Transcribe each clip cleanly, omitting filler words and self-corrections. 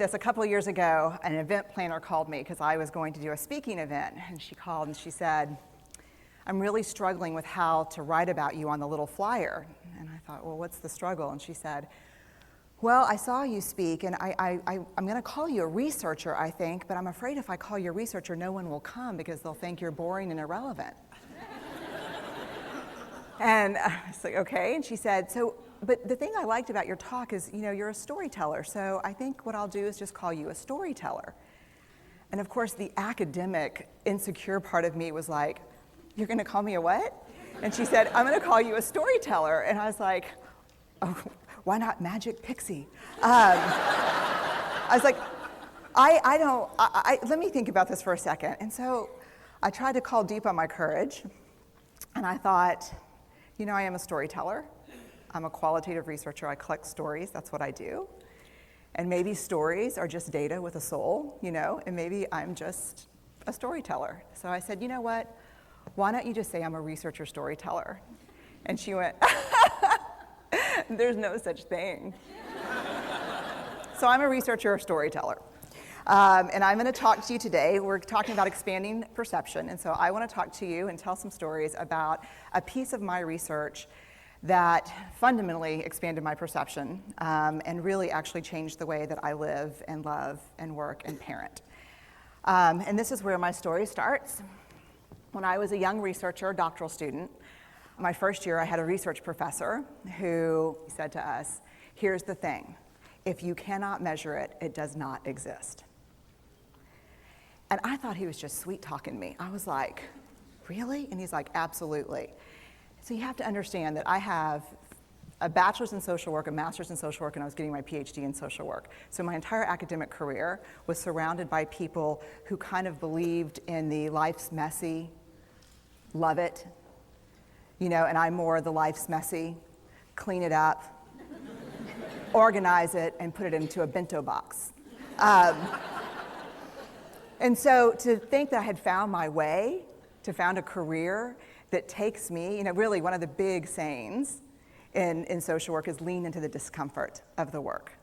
A couple of years ago, an event planner called me because I was going to do a speaking event, and she called and she said, "I'm really struggling with how to write about you on the little flyer." And I thought, well, what's the struggle? And she said, "Well, I saw you speak, and I'm going to call you a researcher, I think, but I'm afraid if I call you a researcher, no one will come because they'll think you're boring and irrelevant." And I was like, okay. And she said, but the thing I liked about your talk is, you're a storyteller, so I think what I'll do is just call you a storyteller. And of course, the academic, insecure part of me was like, "You're going to call me a what?" And she said, "I'm going to call you a storyteller." And I was like, "Oh, why not Magic Pixie?" I was like, let me think about this for a second. And so I tried to call deep on my courage, and I thought, I am a storyteller. I'm a qualitative researcher. I collect stories. That's what I do. And maybe stories are just data with a soul, and maybe I'm just a storyteller. So I said, you know what? Why don't you just say I'm a researcher storyteller? And she went, "There's no such thing." So I'm a researcher storyteller. And I'm going to talk to you today. We're talking about expanding perception. And so I want to talk to you and tell some stories about a piece of my research that fundamentally expanded my perception and really actually changed the way that I live and love and work and parent. And this is where my story starts. When I was a young researcher, doctoral student, my first year I had a research professor who said to us, "Here's the thing. If you cannot measure it, it does not exist." And I thought he was just sweet-talking me. I was like, "Really?" And he's like, "Absolutely." So you have to understand that I have a bachelor's in social work, a master's in social work, and I was getting my PhD in social work. So my entire academic career was surrounded by people who kind of believed in the life's messy, love it, and I'm more the life's messy, clean it up, organize it, and put it into a bento box. And so to think that I had found my way, to found a career that takes me, really one of the big sayings in social work is lean into the discomfort of the work.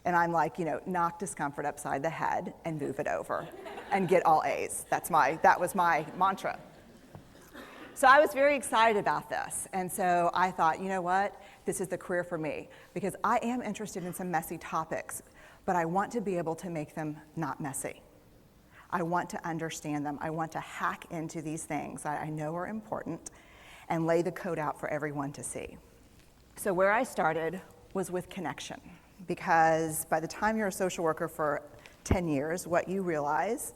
And I'm like, knock discomfort upside the head and move it over and get all A's. That was my mantra. So I was very excited about this. And so I thought, you know what? This is the career for me because I am interested in some messy topics, but I want to be able to make them not messy. I want to understand them. I want to hack into these things that I know are important and lay the code out for everyone to see. So where I started was with connection, because by the time you're a social worker for 10 years, what you realize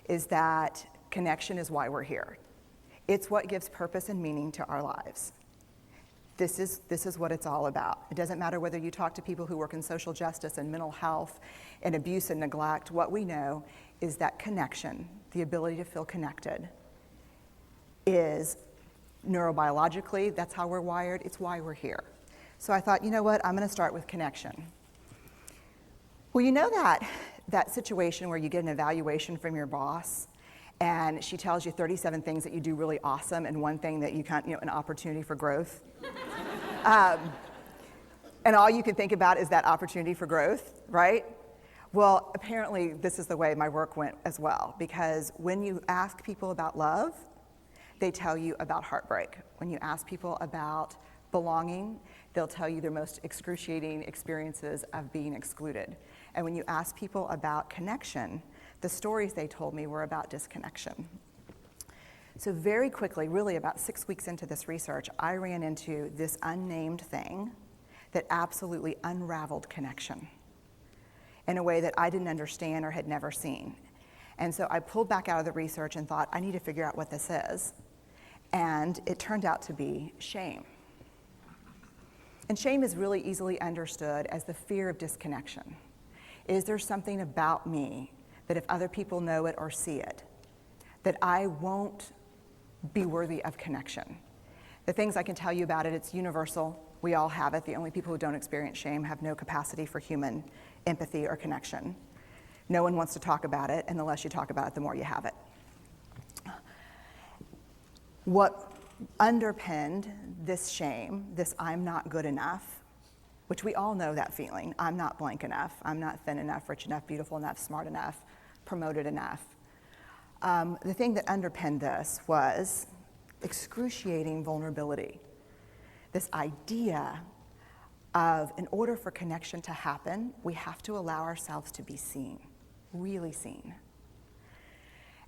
is that connection is why we're here. It's what gives purpose and meaning to our lives. This is what it's all about. It doesn't matter whether you talk to people who work in social justice and mental health and abuse and neglect. What we know is that connection, the ability to feel connected, is neurobiologically, that's how we're wired. It's why we're here. So I thought, you know what? I'm going to start with connection. Well, that situation where you get an evaluation from your boss, and she tells you 37 things that you do really awesome and one thing that you can't, an opportunity for growth. And all you can think about is that opportunity for growth, right? Well, apparently this is the way my work went as well, because when you ask people about love, they tell you about heartbreak. When you ask people about belonging, they'll tell you their most excruciating experiences of being excluded. And when you ask people about connection, the stories they told me were about disconnection. So very quickly, really about 6 weeks into this research, I ran into this unnamed thing that absolutely unraveled connection in a way that I didn't understand or had never seen. And so I pulled back out of the research and thought, I need to figure out what this is. And it turned out to be shame. And shame is really easily understood as the fear of disconnection. Is there something about me that if other people know it or see it, that I won't be worthy of connection? The things I can tell you about it, it's universal. We all have it. The only people who don't experience shame have no capacity for human empathy or connection. No one wants to talk about it, and the less you talk about it, the more you have it. What underpinned this shame, this I'm not good enough, which we all know that feeling. I'm not blank enough. I'm not thin enough, rich enough, beautiful enough, smart enough, promoted enough. The thing that underpinned this was excruciating vulnerability. This idea of, in order for connection to happen, we have to allow ourselves to be seen, really seen.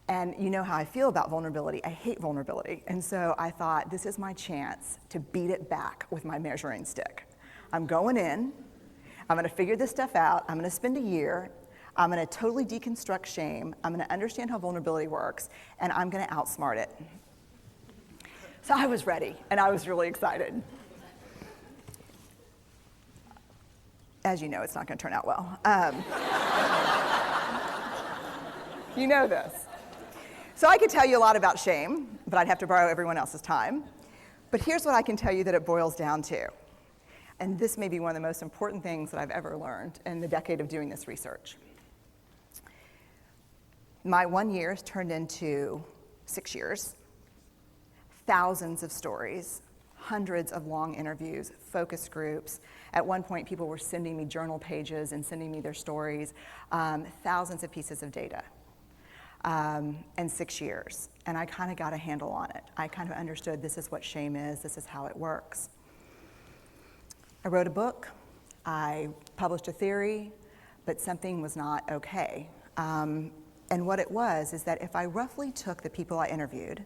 And you know how I feel about vulnerability. I hate vulnerability. And so I thought, this is my chance to beat it back with my measuring stick. I'm going in, I'm gonna figure this stuff out, I'm gonna spend a year, I'm gonna totally deconstruct shame, I'm gonna understand how vulnerability works, and I'm gonna outsmart it. So I was ready, and I was really excited. As you know, it's not gonna turn out well. You know this. So I could tell you a lot about shame, but I'd have to borrow everyone else's time. But here's what I can tell you that it boils down to. And this may be one of the most important things that I've ever learned in the decade of doing this research. My 1 year has turned into 6 years, thousands of stories, hundreds of long interviews, focus groups. At one point, people were sending me journal pages and sending me their stories, thousands of pieces of data. And 6 years, and I kind of got a handle on it. I kind of understood this is what shame is, this is how it works. I wrote a book, I published a theory, but something was not okay. And what it was is that if I roughly took the people I interviewed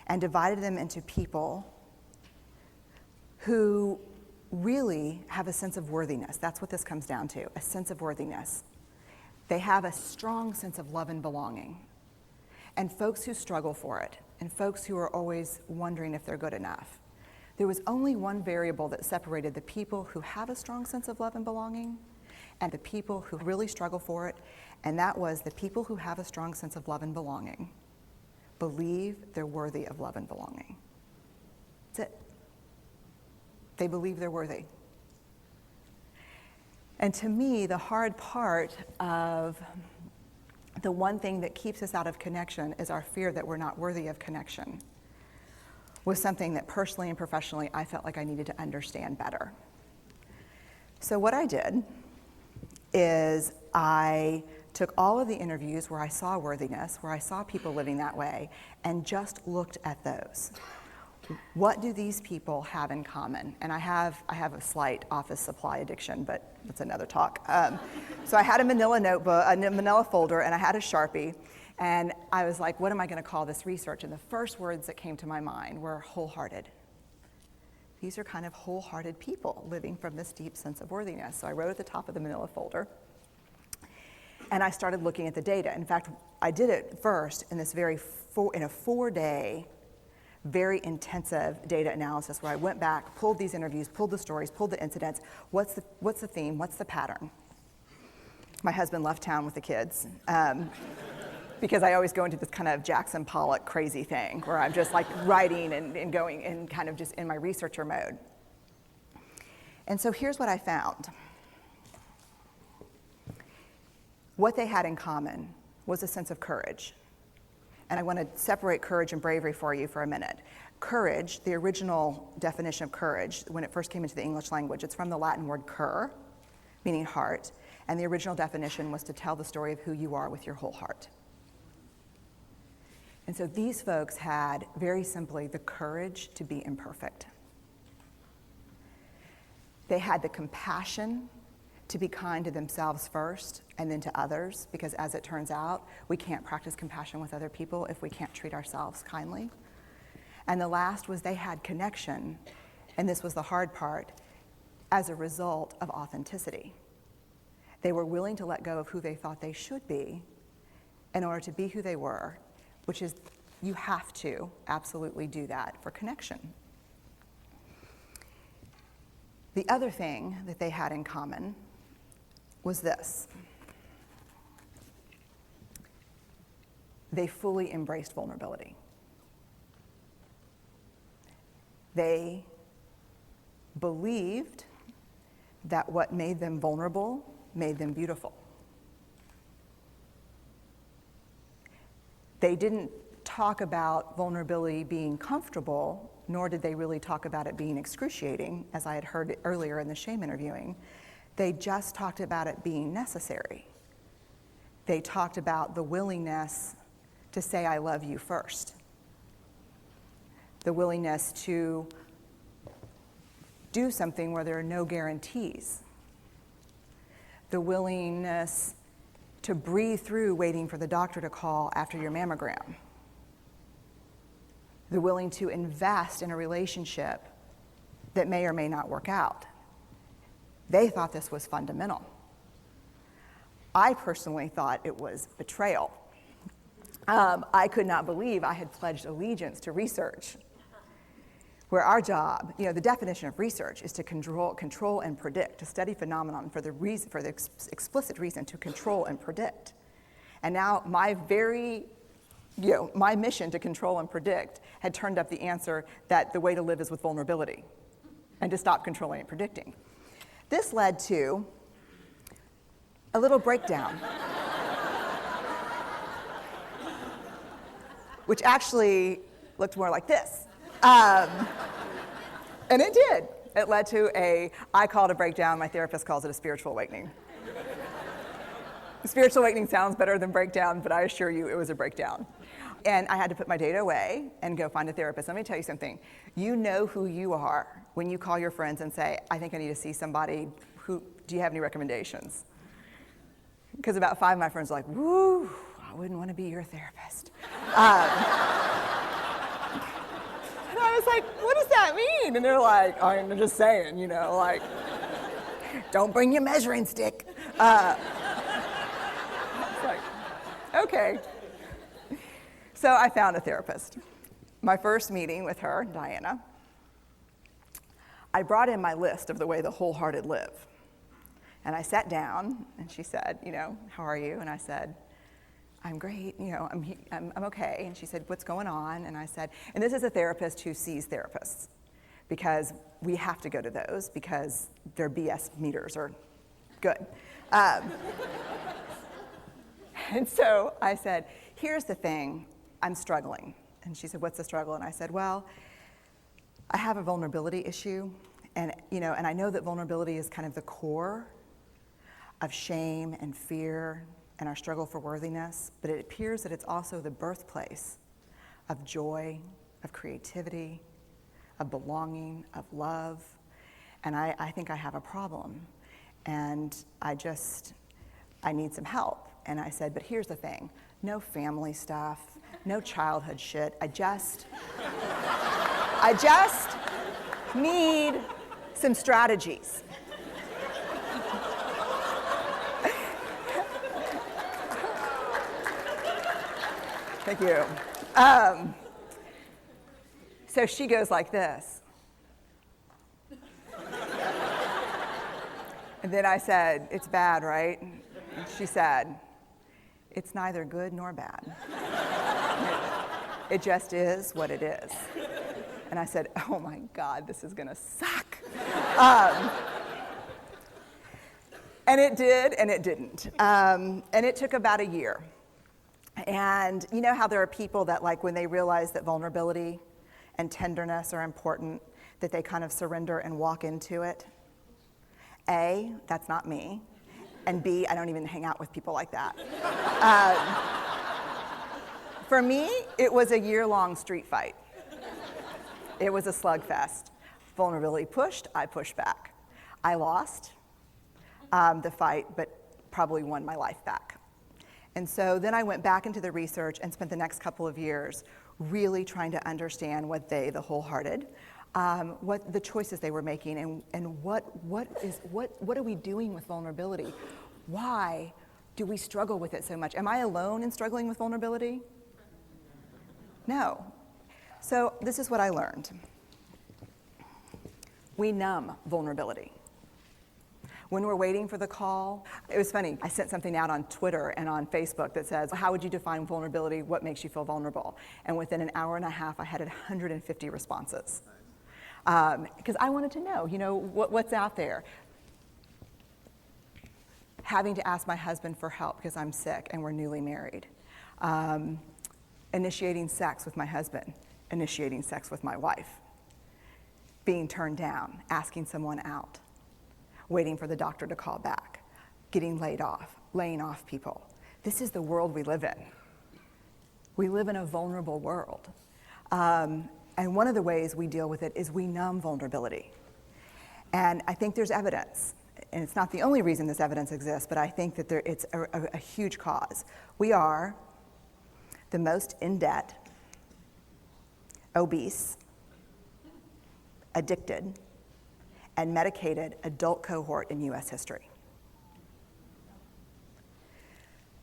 and divided them into people who really have a sense of worthiness, that's what this comes down to, a sense of worthiness. They have a strong sense of love and belonging. And folks who struggle for it, and folks who are always wondering if they're good enough. There was only one variable that separated the people who have a strong sense of love and belonging and the people who really struggle for it, and that was the people who have a strong sense of love and belonging believe they're worthy of love and belonging. That's it. They believe they're worthy. And to me, the hard part of the one thing that keeps us out of connection is our fear that we're not worthy of connection, was something that personally and professionally I felt like I needed to understand better. So what I did is I took all of the interviews where I saw worthiness, where I saw people living that way, and just looked at those. What do these people have in common? And I have a slight office supply addiction, but that's another talk. So I had a manila notebook, a manila folder, and I had a Sharpie, and I was like, what am I gonna call this research? And the first words that came to my mind were wholehearted. These are kind of wholehearted people living from this deep sense of worthiness. So I wrote at the top of the manila folder, and I started looking at the data. In fact, I did it first in this in a 4-day, very intensive data analysis where I went back, pulled these interviews, pulled the stories, pulled the incidents. What's the theme? What's the pattern? My husband left town with the kids because I always go into this kind of Jackson Pollock crazy thing where I'm just like writing and going and kind of just in my researcher mode. And so here's what I found. What they had in common was a sense of courage. And I want to separate courage and bravery for you for a minute. Courage, the original definition of courage, when it first came into the English language, it's from the Latin word cur, meaning heart, and the original definition was to tell the story of who you are with your whole heart. And so these folks had, very simply, the courage to be imperfect. They had the compassion to be kind to themselves first and then to others, because as it turns out, we can't practice compassion with other people if we can't treat ourselves kindly. And the last was they had connection, and this was the hard part, as a result of authenticity. They were willing to let go of who they thought they should be in order to be who they were, which is, you have to absolutely do that for connection. The other thing that they had in common was this. They fully embraced vulnerability. They believed that what made them vulnerable made them beautiful. They didn't talk about vulnerability being comfortable nor did they really talk about it being excruciating, as I had heard earlier in the shame interviewing. They just talked about it being necessary. They talked about the willingness to say, I love you first. The willingness to do something where there are no guarantees. The willingness to breathe through waiting for the doctor to call after your mammogram. The willing to invest in a relationship that may or may not work out. They thought this was fundamental. I personally thought it was betrayal. I could not believe I had pledged allegiance to research, where our job, the definition of research is to control and predict, to study phenomenon for the explicit reason to control and predict. And now my mission to control and predict had turned up the answer that the way to live is with vulnerability and to stop controlling and predicting. This led to a little breakdown, which actually looked more like this. And it did. It led to I call it a breakdown, my therapist calls it a spiritual awakening. Spiritual awakening sounds better than breakdown, but I assure you it was a breakdown. And I had to put my data away and go find a therapist. Let me tell you something. You know who you are when you call your friends and say, I think I need to see somebody. Do you have any recommendations? Because about 5 of my friends are like, woo, I wouldn't want to be your therapist. And I was like, what does that mean? And they're like, I'm just saying, don't bring your measuring stick. It's like, okay. So I found a therapist. My first meeting with her, Diana, I brought in my list of the way the wholehearted live. And I sat down, and she said, how are you? And I said, I'm great, I'm okay. And she said, what's going on? And I said, and this is a therapist who sees therapists, because we have to go to those because their BS meters are good. And so I said, here's the thing, I'm struggling. And she said, what's the struggle? And I said, well, I have a vulnerability issue, and I know that vulnerability is kind of the core of shame and fear and our struggle for worthiness, but it appears that it's also the birthplace of joy, of creativity, of belonging, of love, and I think I have a problem, and I need some help. And I said, but here's the thing, no family stuff, no childhood shit, I just need some strategies. Thank you. So she goes like this. And then I said, it's bad, right? And she said, it's neither good nor bad. It just is what it is. And I said, oh my God, this is gonna suck. And it did, and it didn't. And it took about a year. And you know how there are people that, like, when they realize that vulnerability and tenderness are important, that they kind of surrender and walk into it? A, that's not me. And B, I don't even hang out with people like that. For me, it was a year-long street fight. It was a slugfest. Vulnerability pushed, I pushed back. I lost the fight, but probably won my life back. And so then I went back into the research and spent the next couple of years really trying to understand what the wholehearted, what the choices they were making, and what are we doing with vulnerability? Why do we struggle with it so much? Am I alone in struggling with vulnerability? No. So this is what I learned. We numb vulnerability. When we're waiting for the call, it was funny, I sent something out on Twitter and on Facebook that says, how would you define vulnerability? What makes you feel vulnerable? And within an hour and a half, I had 150 responses. Because I wanted to know, what's out there. Having to ask my husband for help because I'm sick and we're newly married. Initiating sex with my husband, initiating sex with my wife. being turned down, asking someone out, waiting for the doctor to call back, getting laid off, laying off people. This is the world we live in. We live in a vulnerable world. And one of the ways we deal with it is we numb vulnerability. And I think there's evidence, and it's not the only reason this evidence exists, but I think that it's a huge cause. We are the most in debt, obese, addicted, and medicated adult cohort in US history.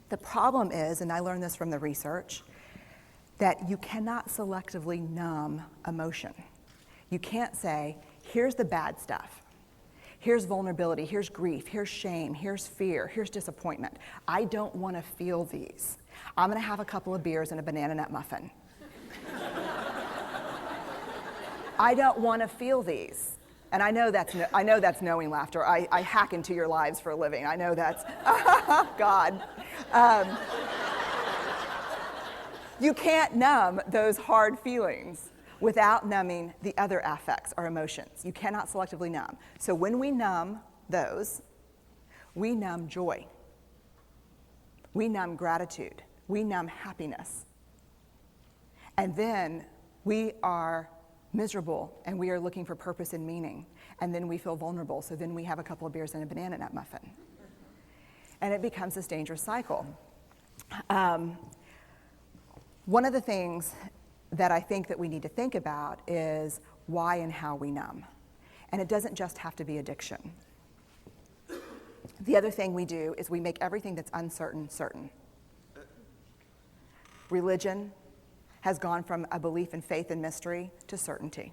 The problem is, and I learned this from the research, that you cannot selectively numb emotion. You can't say, here's the bad stuff. Here's vulnerability, here's grief, here's shame, here's fear, here's disappointment. I don't want to feel these. I'm going to have a couple of beers and a banana nut muffin. I don't want to feel these. And I know that's knowing laughter. I hack into your lives for a living. I know that's, God. You can't numb those hard feelings without numbing the other affects or emotions. You cannot selectively numb. So when we numb those, we numb joy. We numb gratitude. We numb happiness. And then we are miserable and we are looking for purpose and meaning. And then we feel vulnerable. So then we have a couple of beers and a banana nut muffin. And it becomes this dangerous cycle. One of the things that I think that we need to think about is why and how we numb. And it doesn't just have to be addiction. The other thing we do is we make everything that's uncertain certain. Religion has gone from a belief in faith and mystery to certainty.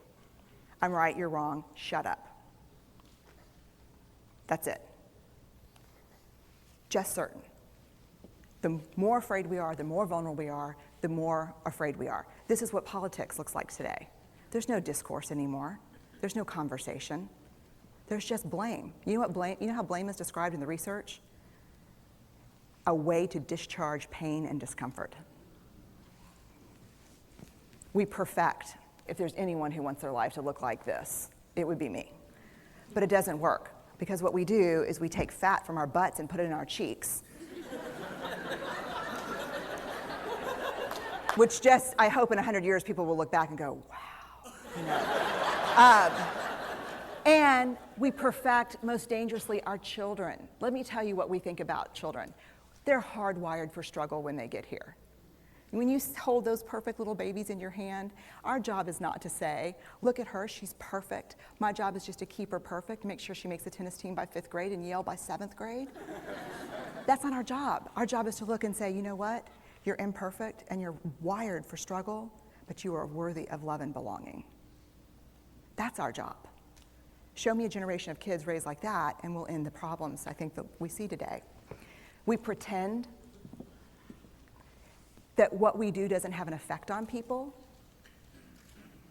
I'm right, you're wrong, shut up. That's it. Just certain. The more afraid we are, the more vulnerable we are, the more afraid we are. This is what politics looks like today. There's no discourse anymore. There's no conversation. There's just blame. You know what blame? You know how blame is described in the research? A way to discharge pain and discomfort. We perfect. If there's anyone who wants their life to look like this, it would be me. But it doesn't work, because what we do is we take fat from our butts and put it in our cheeks. Which just, I hope in 100 years people will look back and go, wow. You know? And we perfect, most dangerously, our children. Let me tell you what we think about children. They're hardwired for struggle when they get here. When you hold those perfect little babies in your hand, our job is not to say, look at her, she's perfect. My job is just to keep her perfect, make sure she makes the tennis team by 5th grade and Yale by 7th grade. That's not our job. Our job is to look and say, you know what? You're imperfect and you're wired for struggle, but you are worthy of love and belonging. That's our job. Show me a generation of kids raised like that and we'll end the problems I think that we see today. We pretend that what we do doesn't have an effect on people.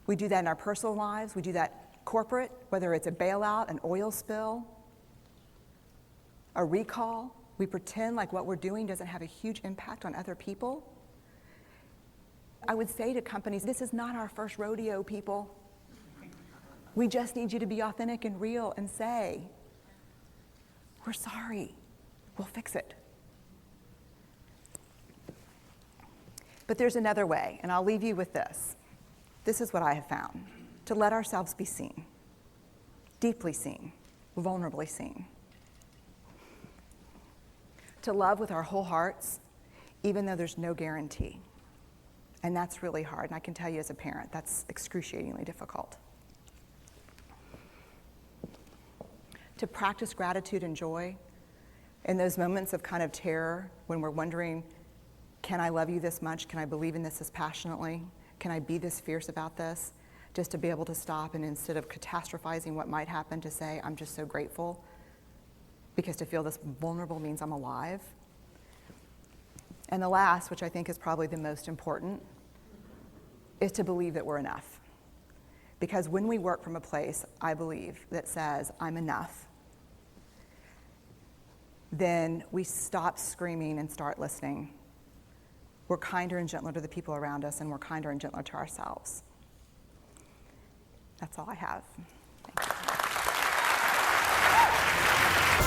We do that in our personal lives. We do that corporate, whether it's a bailout, an oil spill, a recall. We pretend like what we're doing doesn't have a huge impact on other people. I would say to companies, this is not our first rodeo, people. We just need you to be authentic and real and say, we're sorry, we'll fix it. But there's another way, and I'll leave you with this. This is what I have found. To let ourselves be seen, deeply seen, vulnerably seen. To love with our whole hearts, even though there's no guarantee. And that's really hard, and I can tell you as a parent, that's excruciatingly difficult. To practice gratitude and joy in those moments of kind of terror when we're wondering, can I love you this much? Can I believe in this passionately? Can I be this fierce about this? Just to be able to stop and instead of catastrophizing what might happen, to say, I'm just so grateful. Because to feel this vulnerable means I'm alive. And the last, which I think is probably the most important, is to believe that we're enough. Because when we work from a place, I believe, that says, I'm enough, then we stop screaming and start listening. We're kinder and gentler to the people around us, and we're kinder and gentler to ourselves. That's all I have. Thank you.